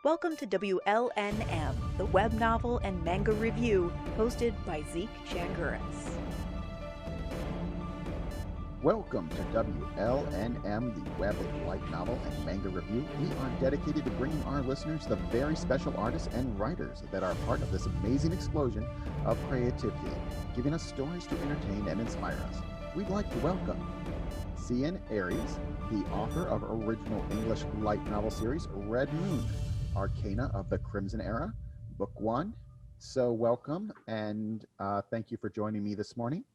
Welcome to WLNM, the web novel and manga review, hosted by Zeke Changuris. Welcome to WLNM, the web light novel and manga review. We are dedicated to bringing our listeners the very special artists and writers that are part of this amazing explosion of creativity, giving us stories to entertain and inspire us. We'd like to welcome Sein Ares, the author of original English light novel series Red Moon, Arcana of the Crimson Era, Book 1. So welcome, and thank you for joining me this morning.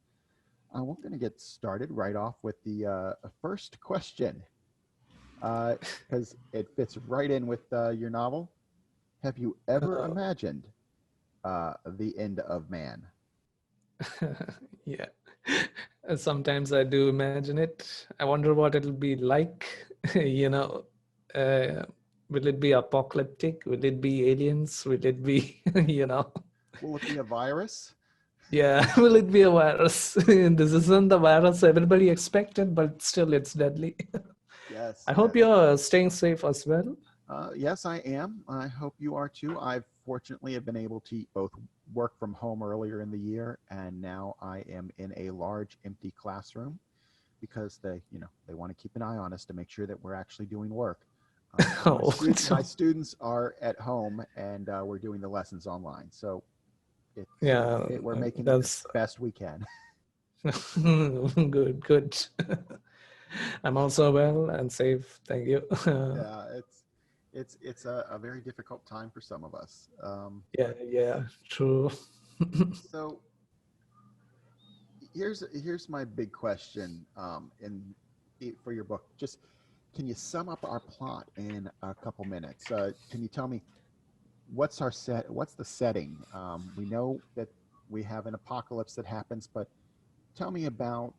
We're going to get started right off with the first question, because it fits right in with your novel. Have you ever imagined the end of man? Yeah, sometimes I do imagine it. I wonder what it'll be like. Will it be apocalyptic? Will it be aliens? Will it be, Will it be a virus? Yeah, will it be a virus? This isn't the virus everybody expected, but still it's deadly. Yes. I hope you're staying safe as well. Yes, I am. I hope you are too. I fortunately have been able to both work from home earlier in the year, and now I am in a large empty classroom because they want to keep an eye on us to make sure that we're actually doing work. My students are at home, and we're doing the lessons online. So we're making it the best we can. Good. I'm also well and safe. Thank you. Yeah, it's a very difficult time for some of us. Yeah, true. So here's my big question for your book. Just can you sum up our plot in a couple minutes? Can you tell me what's the setting? We know that we have an apocalypse that happens, but tell me about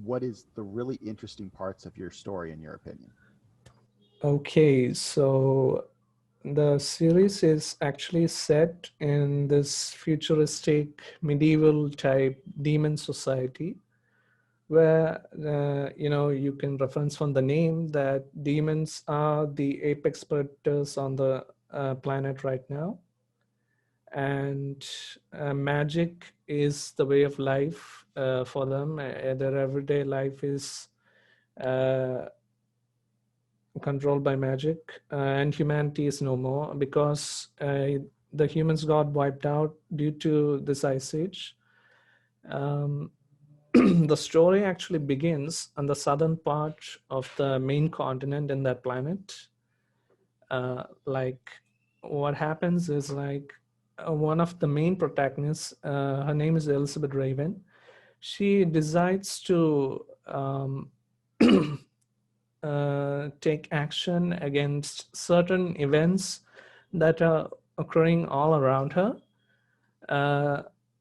what is the really interesting parts of your story in your opinion? Okay, so the series is actually set in this futuristic medieval type demon society where you can reference from the name that demons are the apex predators on the planet right now, and magic is the way of life for them. Their everyday life is controlled by magic, and humanity is no more because the humans got wiped out due to this ice age. The story actually begins on the southern part of the main continent in that planet. Like what happens is one of the main protagonists, her name is Elizabeth Raven. She decides to take action against certain events that are occurring all around her.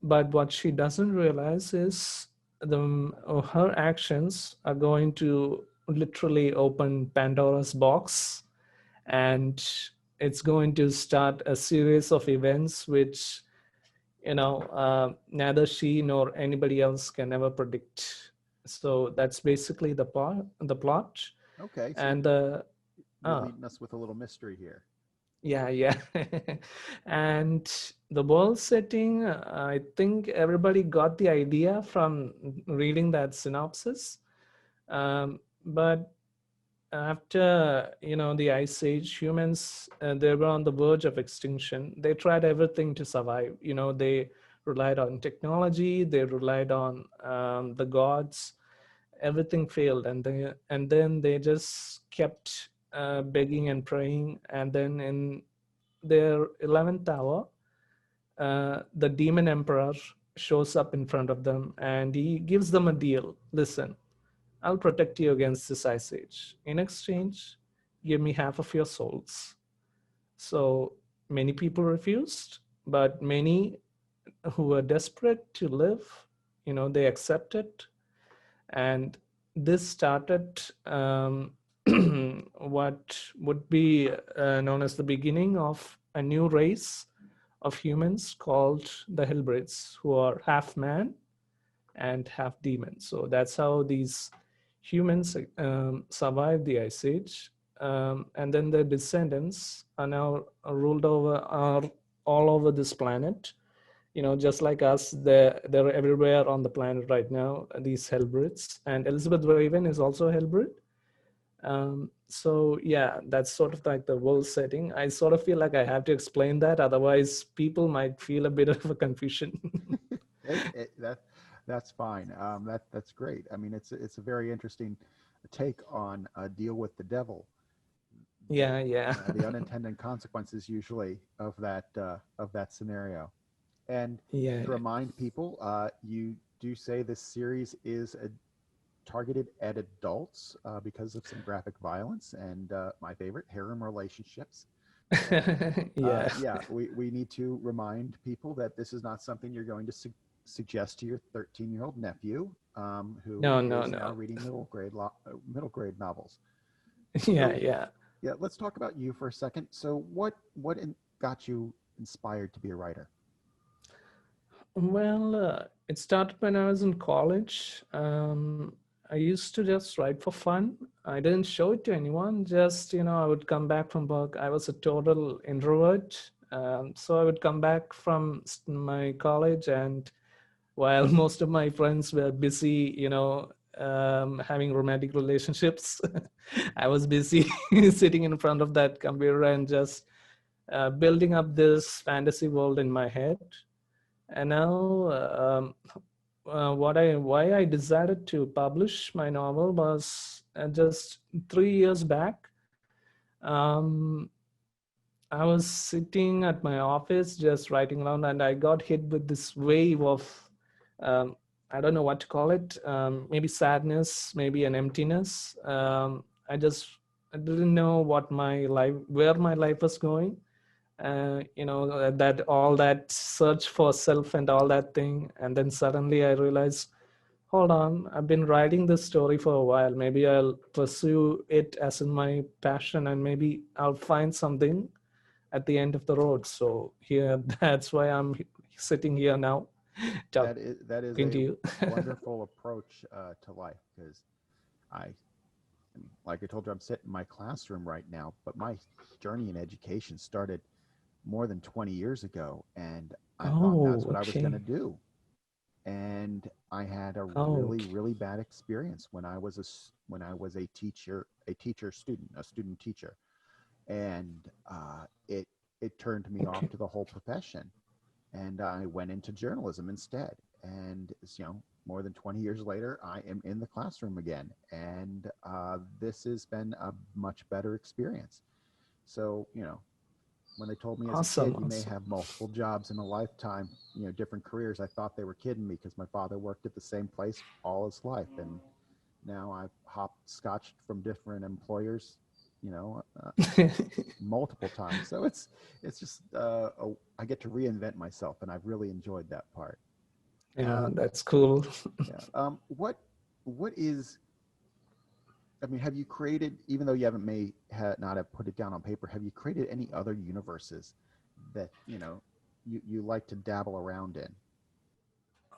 But what she doesn't realize is her actions are going to literally open Pandora's box, and it's going to start a series of events which neither she nor anybody else can ever predict. So that's basically the plot. Okay, so And you're leading us with a little mystery here. Yeah. And the world setting, I think everybody got the idea from reading that synopsis. But after the ice age, humans, they were on the verge of extinction. They tried everything to survive. They relied on technology, they relied on the gods. Everything failed, and then they just kept begging and praying. And then in their 11th hour, the demon emperor shows up in front of them, and he gives them a deal. Listen, I'll protect you against this ice age. In exchange, give me half of your souls. So many people refused, but many who were desperate to live, they accepted. And this started what would be known as the beginning of a new race of humans called the Hillbrids, who are half man and half demon. So that's how these humans survived the ice age. and then their descendants are now are all over this planet. Just like us, they're everywhere on the planet right now, these Hellbrids. And Elizabeth Raven is also a Hellbrid. So yeah, that's sort of like the world setting. I sort of feel like I have to explain that, otherwise people might feel a bit of a confusion. That's fine. That's great. I mean, it's a very interesting take on Deal with the Devil. Yeah. The unintended consequences usually of that scenario. And Yeah. to remind people, you do say this series is targeted at adults because of some graphic violence and my favorite, harem relationships. And, Yeah. we need to remind people that this is not something you're going to suggest to your 13-year-old nephew who No. is now reading middle grade novels. Yeah. Yeah, let's talk about you for a second. So what got you inspired to be a writer? Well, it started when I was in college. I used to just write for fun. I didn't show it to anyone. Just, I would come back from work. I was a total introvert. So I would come back from my college, and while most of my friends were busy, having romantic relationships, I was busy sitting in front of that computer and just building up this fantasy world in my head. And now, why I decided to publish my novel was just 3 years back. Um, I was sitting at my office just writing around, and I got hit with this wave of, um, I don't know what to call it, maybe sadness, maybe an emptiness. I didn't know where my life was going. That all that search for self and all that thing. And then suddenly I realized, hold on, I've been writing this story for a while. Maybe I'll pursue it as in my passion, and maybe I'll find something at the end of the road. So here, that's why I'm sitting here now That is talking to a you. wonderful approach to life, because I mean, like I told you, I'm sitting in my classroom right now, but my journey in education started more than 20 years ago, and I thought that's what I was going to Okay. do. And I had a really, Okay. really bad experience when I was a student teacher, and it turned me off Okay. to the whole profession, and I went into journalism instead. And more than 20 years later, I am in the classroom again, and this has been a much better experience. So when they told me as a kid, Awesome. you may Awesome. have multiple jobs in a lifetime, different careers, I thought they were kidding me, because my father worked at the same place all his life, and now I've hopped scotched from different employers, you know, uh, multiple times. So it's just I get to reinvent myself, and I've really enjoyed that part. Yeah, Uh, that's cool. yeah. What is? I mean, have you created, even though you haven't not have put it down on paper, have you created any other universes that you like to dabble around in?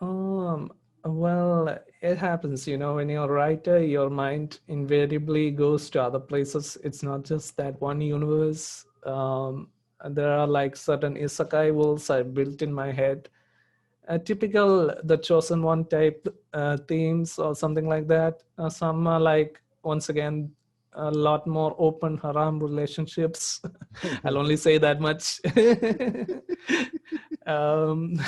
Um, well, it happens, when you're a writer, your mind invariably goes to other places. It's not just that one universe. And there are like certain isekai worlds I built in my head. A typical the chosen one type themes or something like that. Some are like, once again, a lot more open haram relationships. I'll only say that much. um,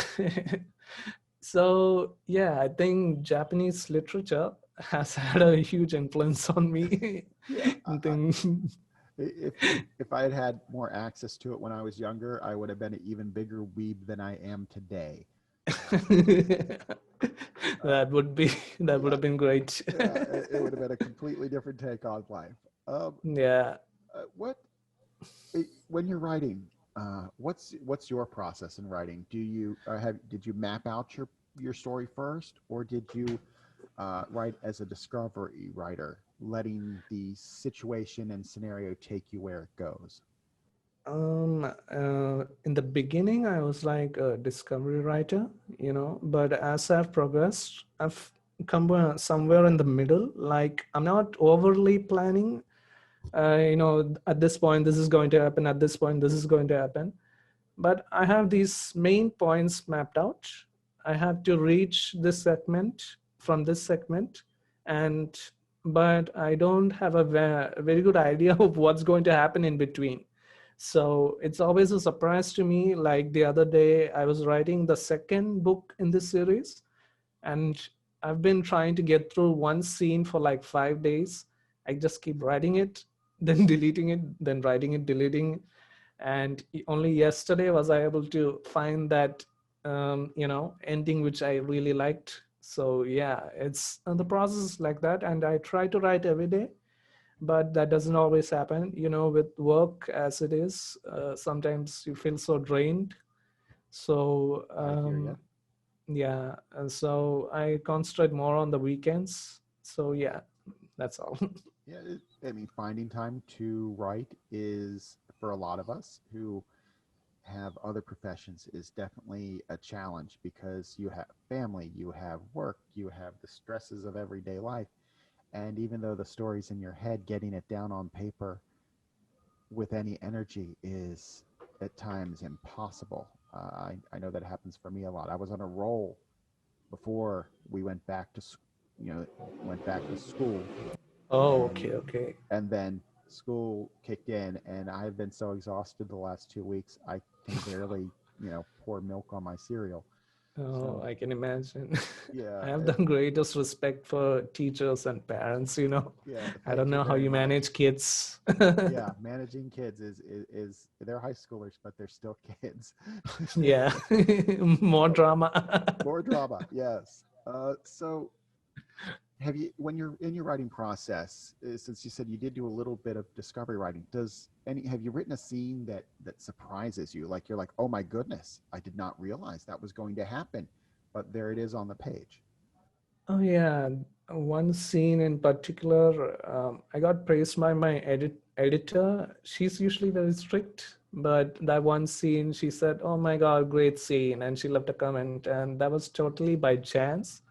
so yeah, I think Japanese literature has had a huge influence on me. Yeah. I think If I had had more access to it when I was younger, I would have been an even bigger weeb than I am today. Uh, that would be that would yeah, have been great. it would have been a completely different take on life. Um, Yeah. what when you're writing? What's your process in writing? Did you map out your story first, or did you write as a discovery writer, letting the situation and scenario take you where it goes? In the beginning, I was like a discovery writer, but as I've progressed, I've come somewhere in the middle. Like, I'm not overly planning, At this point this is going to happen, at this point this is going to happen. But I have these main points mapped out. I have to reach this segment from this segment, and but I don't have a very good idea of what's going to happen in between. So it's always a surprise to me. Like the other day, I was writing the second book in this series, and I've been trying to get through one scene for like 5 days. I just keep writing it, then deleting it, then writing it, deleting it. And only yesterday was I able to find that ending which I really liked. So yeah, it's the process like that, and I try to write every day, but that doesn't always happen. With work as it is, sometimes you feel so drained. So I hear you. yeah, and so I concentrate more on the weekends. So yeah, that's all. Yeah, I mean, finding time to write is, for a lot of us who have other professions, is definitely a challenge because you have family, you have work, you have the stresses of everyday life. And even though the story's in your head, getting it down on paper with any energy is at times impossible. I know that happens for me a lot. I was on a roll before we went back to, went back to school, Oh, and okay, okay. then school kicked in, and I've been so exhausted the last 2 weeks. I can barely, pour milk on my cereal. Oh, So I can imagine. yeah, I have the greatest respect for teachers and parents. yeah. I Thank don't you know how very you much. manage kids. Yeah, managing kids is they're high schoolers, but they're still kids. Yeah, more So drama. more drama, yes. So have you, when you're in your writing process, since you said you did do a little bit of discovery writing, does any have you written a scene that surprises you, like you're like, oh my goodness, I did not realize that was going to happen, but there it is on the page? Oh yeah, one scene in particular, I got praised by my editor. She's usually very strict, but that one scene, she said, "Oh my God, great scene," and she left a comment, and that was totally by chance.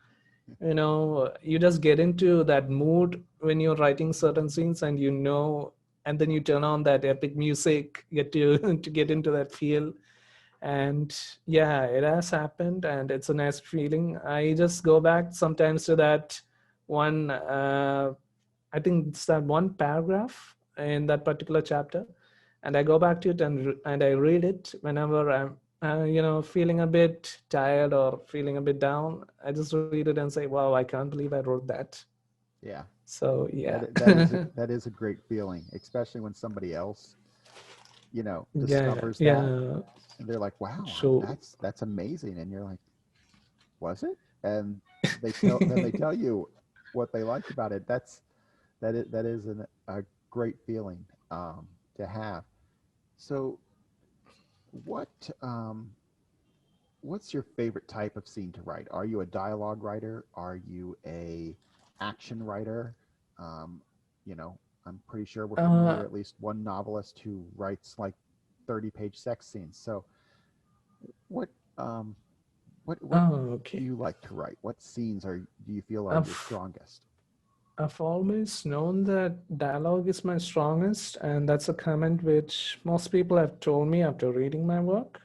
You just get into that mood when you're writing certain scenes, and then you turn on that epic music, get to to get into that feel. And yeah, it has happened, and it's a nice feeling. I just go back sometimes to that one, I think it's that one paragraph in that particular chapter, and I go back to it, and I read it whenever I'm feeling a bit tired or feeling a bit down. I just read it and say, wow, I can't believe I wrote that. Yeah, So yeah. that is a great feeling, especially when somebody else, Yeah, discovers that, yeah, and they're like, wow, so that's amazing, and you're like, was it? And they tell you what they liked about it. That is a great feeling, to have. So what um, what's your favorite type of scene to write? Are you a dialogue writer? Are you a action writer? Um, you know, I'm pretty sure we're familiar uh, at least one novelist who writes like 30-page sex scenes. So what um, what oh, do okay. you like to write? What scenes do you feel are your I've strongest? I've always known that dialogue is my strongest, and that's a comment which most people have told me after reading my work.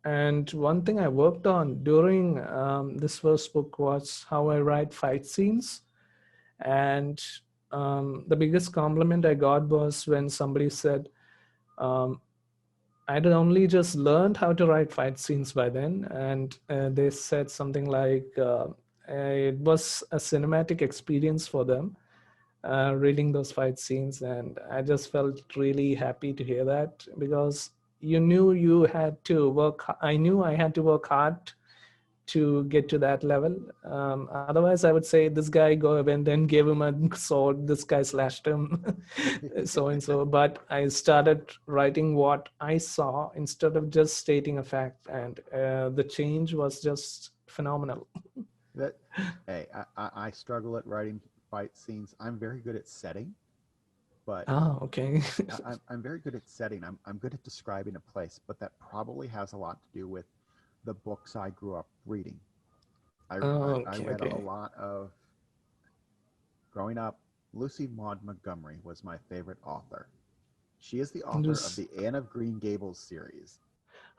And one thing I worked on during this first book was how I write fight scenes. And the biggest compliment I got was when somebody said, um, I'd only just learned how to write fight scenes by then, and they said something like it was a cinematic experience for them reading those fight scenes, and I just felt really happy to hear that because you had to work. I knew I had to work hard to get to that level. Otherwise, I would say this guy go and then gave him a sword. This guy slashed him, so and so. But I started writing what I saw instead of just stating a fact, and the change was just phenomenal. That Hey, I struggle at writing fight scenes. I'm very good at setting, but Ah, okay. I'm very good at setting. I'm good at describing a place, but that probably has a lot to do with the books I grew up reading. I Oh, I okay, read a okay. lot of growing up. Lucy Maud Montgomery was my favorite author. She is the author of Lus- the Anne of Green Gables series.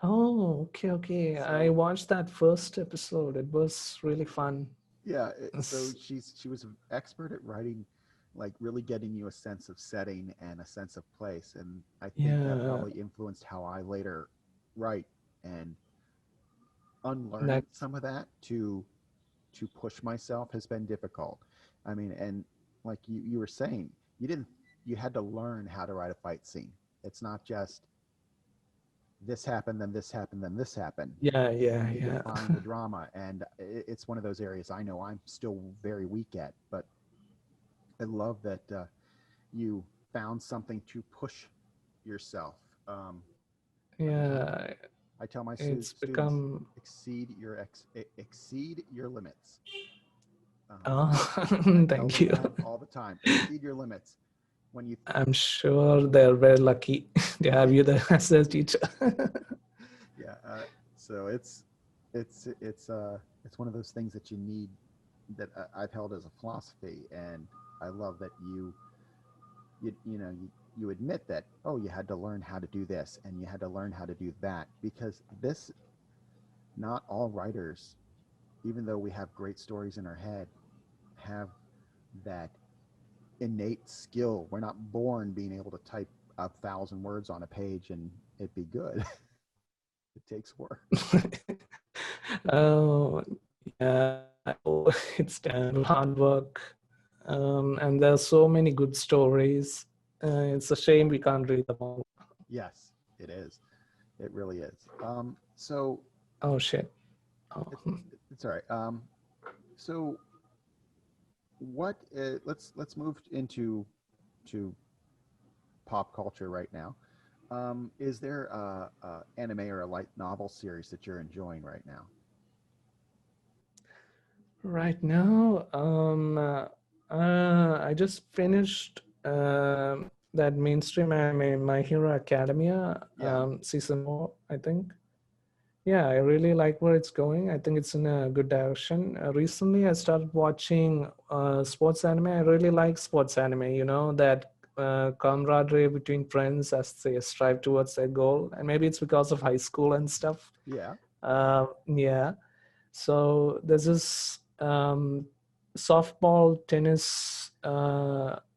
Oh, okay, okay. I So watched that first episode. It was really fun. yeah, so It's- she was an expert at writing, like really getting you a sense of setting and a sense of place, and I think that yeah, probably influenced how I later write, and unlearning that's some of that to push myself has been difficult. I mean, and like you were saying, you didn't you had to learn how to write a fight scene. It's not just this happened, then this happened, then this happened. yeah, You yeah, need to yeah. find the drama, and it's one of those areas I know I'm still very weak at. But I love that you found something to push yourself. Every time Yeah, I tell my it's students, become exceed your limits. oh, I tell thank them you. that all the time. Exceed your limits. When you, I'm sure they're very lucky to have you there as a teacher. yeah. So it's one of those things that you need, that I've held as a philosophy, and I love that you admit that, oh, you had to learn how to do this and you had to learn how to do that, because this, not all writers, even though we have great stories in our head, have that innate skill. We're not born being able to type 1,000 words on a page and it be good. It takes work. Oh, yeah, it's terrible hard work. And there are so many good stories. It's a shame we can't read them all. Yes, it is. It really is. So Oh, shit. Oh, it's it's all right. So what? Let's move into to pop culture right now. Is there a anime or a light novel series that you're enjoying right now? right now, I just finished that mainstream anime, My Hero Academia, Yeah. season 4, I think. Yeah, I really like where it's going. I think it's in a good direction. Recently, I started watching sports anime. I really like sports anime, that camaraderie between friends as they strive towards their goal. And maybe it's because of high school and stuff. Yeah. Yeah. So there's this softball tennis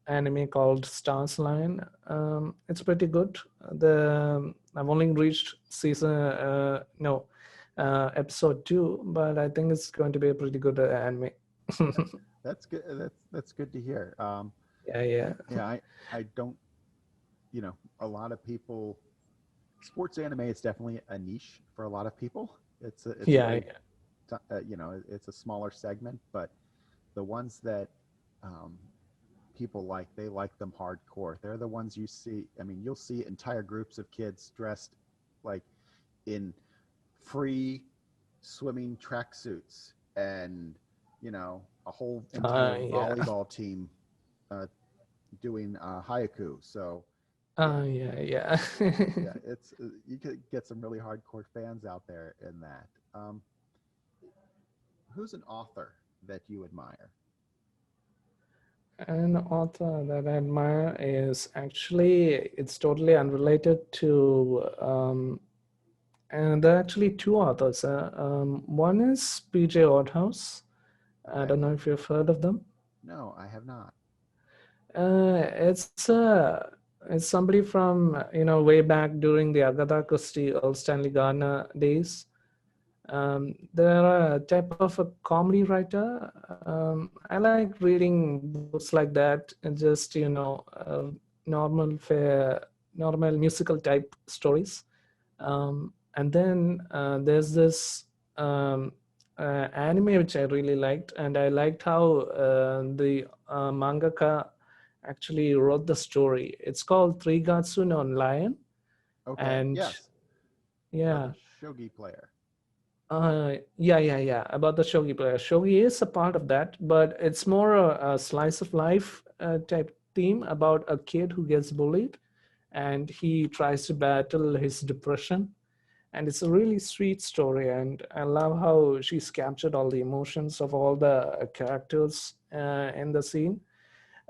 anime called Stars Line. It's pretty good. I've only reached season no episode 2, but I think it's going to be a pretty good anime. That's good. That's good to hear. Yeah, yeah, Yeah, I don't. A lot of people. Sports anime is definitely a niche for a lot of people. It's yeah, very, yeah. it's a smaller segment, but the ones that um, people like, they like them hardcore. They're the ones you see. I mean, you'll see entire groups of kids dressed like in free swimming tracksuits, and a whole entire Yeah. volleyball team uh, doing haiku. So yeah, Yeah, yeah. yeah, it's you could get some really hardcore fans out there in that. Who's an author that you admire? An author that I admire is actually, it's totally unrelated to, and there are actually two authors. One is PJ Oldhouse. I Okay. don't know if you've heard of them. No, I have not. It's somebody from, way back during the Agatha Christie, Earl Stanley Gardner days. They're a type of a comedy writer. I like reading books like that, and just normal fare, normal musical type stories. And then there's this anime which I really liked, and I liked how the mangaka actually wrote the story. It's called Three Gatsu no Lion, Okay. and Yes. About yeah, the shogi player. yeah. About the shogi player. Shogi is a part of that, but it's more a slice of life type theme about a kid who gets bullied, and he tries to battle his depression. And it's a really sweet story, and I love how she's captured all the emotions of all the characters in the scene.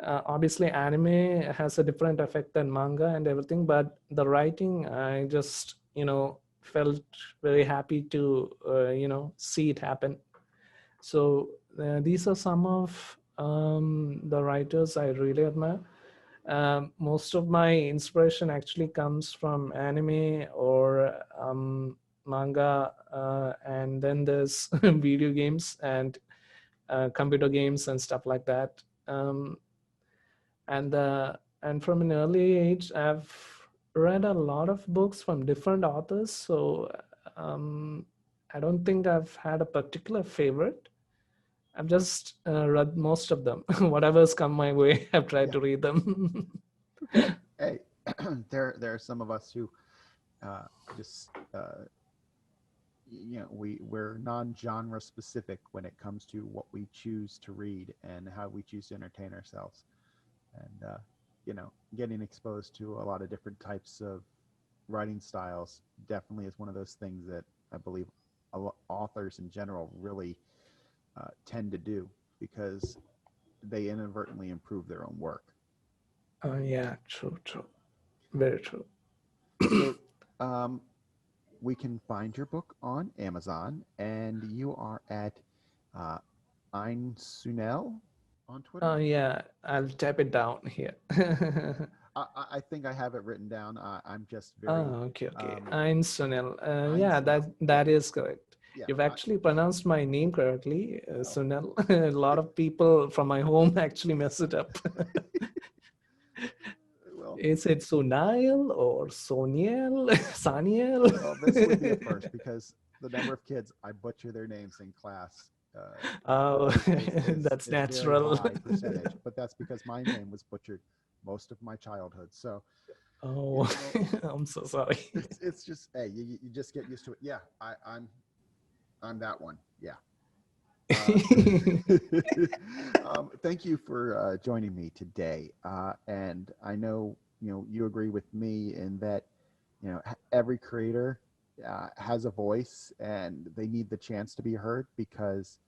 Obviously, anime has a different effect than manga and everything, but the writing, I just, felt very happy to, see it happen. So these are some of the writers I really admire. Most of my inspiration actually comes from anime or manga, and then there's video games and computer games and stuff like that. And from an early age, I've read a lot of books from different authors. So um, I don't think I've had a particular favorite. I've just read most of them. Whatever's come my way, I've tried Yeah. to read them. Okay. Hey, there are some of us who just we're non-genre specific when it comes to what we choose to read and how we choose to entertain ourselves. And getting exposed to a lot of different types of writing styles definitely is one of those things that I believe authors in general really tend to do because they inadvertently improve their own work. Yeah, true, true. Very true. So we can find your book on Amazon, and you are at uh, Ein Sunel on Twitter. Yeah, I'll type it down here. I think I have it written down. I'm just very Okay, okay. um, Ein Sunil. Ein Yeah, Sunel. that is correct. Yeah. You've actually pronounced my name correctly, Oh. Sunil. A lot of people from my home actually mess it up. Well, Is it Sunail or Soniel? Saniel? well, this would be a first because the number of kids I butcher their names in class Oh, that's is very natural. high percentage. But that's because my name was butchered most of my childhood. So, Oh, I'm so sorry. it's just hey, you just get used to it. Yeah, I'm that one. Yeah. Thank you for joining me today. And I know you agree with me in that every creator has a voice and they need the chance to be heard because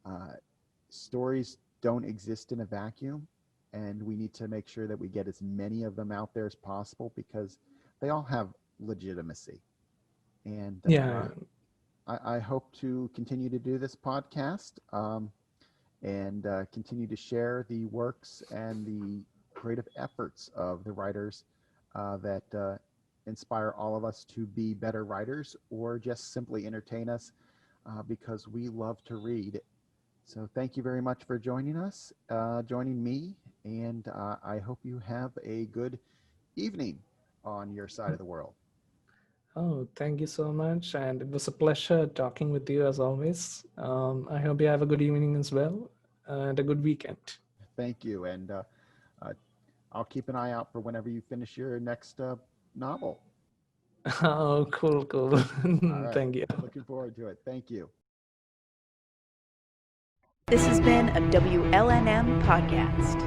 uh, stories don't exist in a vacuum, and we need to make sure that we get as many of them out there as possible because they all have legitimacy. And Yeah. I hope to continue to do this podcast and continue to share the works and the creative efforts of the writers that inspire all of us to be better writers or just simply entertain us because we love to read. So thank you very much for joining us, joining me, and I hope you have a good evening on your side of the world. Oh, thank you so much. And it was a pleasure talking with you as always. I hope you have a good evening as well and a good weekend. Thank you, and uh, I'll keep an eye out for whenever you finish your next novel. Oh, cool, cool. All right. Thank you. Looking forward to it. Thank you. This has been a WLNM podcast.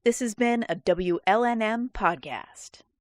This has been a WLNM podcast.